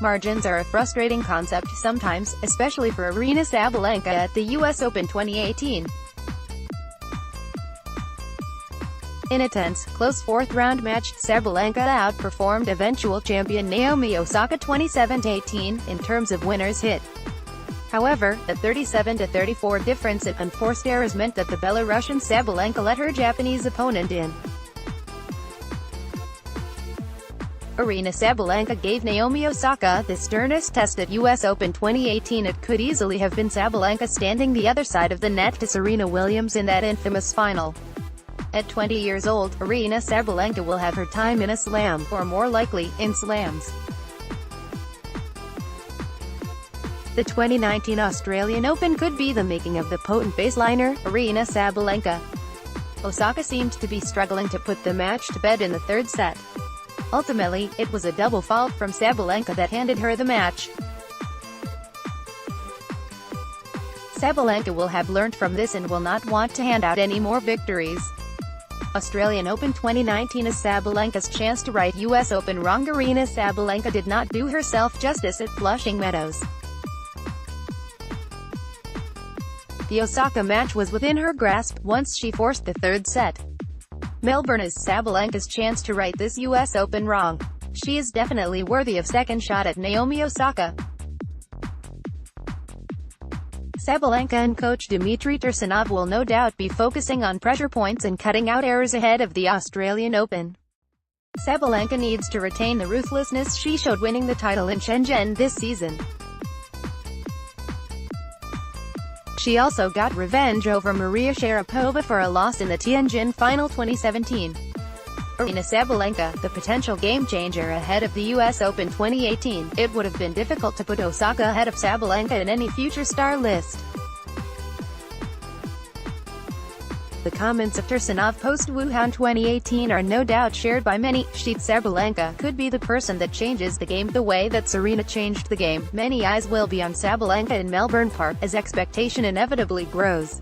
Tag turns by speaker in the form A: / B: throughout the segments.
A: Margins are a frustrating concept sometimes, especially for Aryna Sabalenka at the US Open 2018. In a tense, close fourth-round match, Sabalenka outperformed eventual champion Naomi Osaka 27-18, in terms of winners hit. However, the 37-34 difference at unforced errors meant that the Belarusian Sabalenka let her Japanese opponent in. Aryna Sabalenka gave Naomi Osaka the Sternest test at US Open 2018. It could easily have been Sabalenka standing the other side of the net to Serena Williams in that infamous final. At 20 years old, Aryna Sabalenka will have her time in a slam, or more likely, in slams. The 2019 Australian Open could be the making of the potent baseliner, Aryna Sabalenka. Osaka seemed to be struggling to put the match to bed in the third set. Ultimately, it was a double fault from Sabalenka that handed her the match. Sabalenka will have learned from this and will not want to hand out any more victories. Australian Open 2019 is Sabalenka's chance to right US Open wrong. Aryna Sabalenka did not do herself justice at Flushing Meadows. The Osaka match was within her grasp, once she forced the third set. Melbourne is Sabalenka's chance to right this US Open wrong. She is definitely worthy of second shot at Naomi Osaka. Sabalenka and coach Dmitry Tursunov will no doubt be focusing on pressure points and cutting out errors ahead of the Australian Open. Sabalenka needs to retain the ruthlessness she showed winning the title in Shenzhen this season. She also got revenge over Maria Sharapova for a loss in the Tianjin final 2017. Aryna Sabalenka, the potential game-changer ahead of the US Open 2018, it would have been difficult to put Osaka ahead of Sabalenka in any future star list. The comments of Tursunov post-Wuhan 2018 are no doubt shared by many. Sabalenka could be the person that changes the game the way that Serena changed the game. Many eyes will be on Sabalenka in Melbourne Park, as expectation inevitably grows.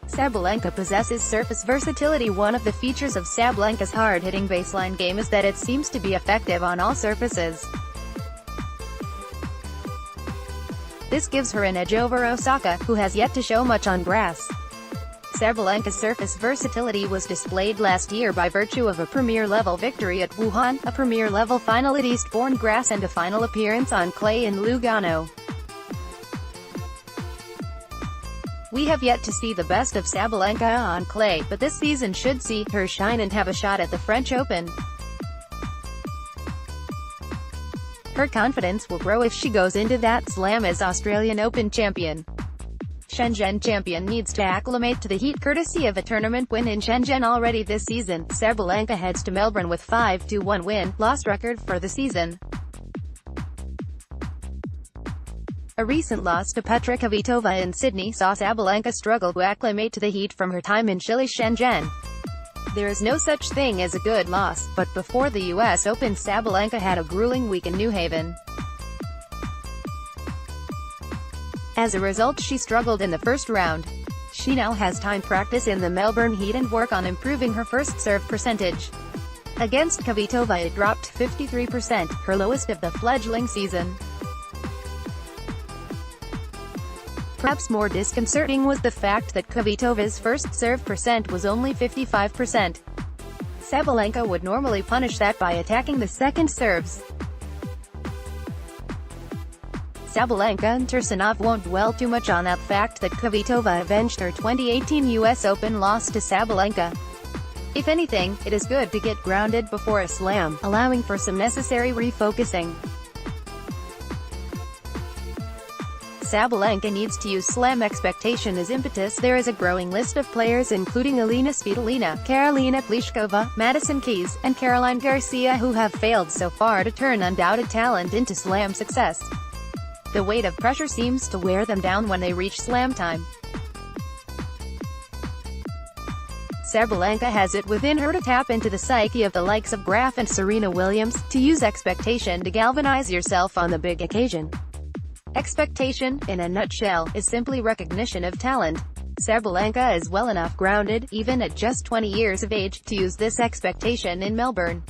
A: Sabalenka possesses surface versatility. One of the features of Sabalenka's hard-hitting baseline game is that it seems to be effective on all surfaces. This gives her an edge over Osaka, who has yet to show much on grass. Sabalenka's surface versatility was displayed last year by virtue of a Premier-level victory at Wuhan, a Premier-level final at Eastbourne grass and a final appearance on clay in Lugano. We have yet to see the best of Sabalenka on clay, but this season should see her shine and have a shot at the French Open. Her confidence will grow if she goes into that slam as Australian Open champion. Shenzhen champion needs to acclimate to the heat courtesy of a tournament win in Shenzhen already this season. Sabalenka heads to Melbourne with 5-1 win-loss record for the season. A recent loss to Petra Kvitova in Sydney saw Sabalenka struggle to acclimate to the heat from her time in chilly Shenzhen. There is no such thing as a good loss, but before the US Open Sabalenka had a grueling week in New Haven. As a result, she struggled in the first round. She now has time to practice in the Melbourne heat and work on improving her first serve percentage. Against Kvitova it dropped 53%, her lowest of the fledgling season. Perhaps more disconcerting was the fact that Kvitova's first serve percent was only 55%. Sabalenka would normally punish that by attacking the second serves. Sabalenka and Tursunov won't dwell too much on that fact that Kvitova avenged her 2018 US Open loss to Sabalenka. If anything, it is good to get grounded before a slam, allowing for some necessary refocusing. Sabalenka needs to use slam expectation as impetus. There is a growing list of players including Alina Svitolina, Karolina Pliskova, Madison Keys, and Caroline Garcia who have failed so far to turn undoubted talent into slam success. The weight of pressure seems to wear them down when they reach slam time. Sabalenka has it within her to tap into the psyche of the likes of Graf and Serena Williams, to use expectation to galvanize yourself on the big occasion. Expectation, in a nutshell, is simply recognition of talent. Sabalenka is well enough grounded, even at just 20 years of age, to use this expectation in Melbourne.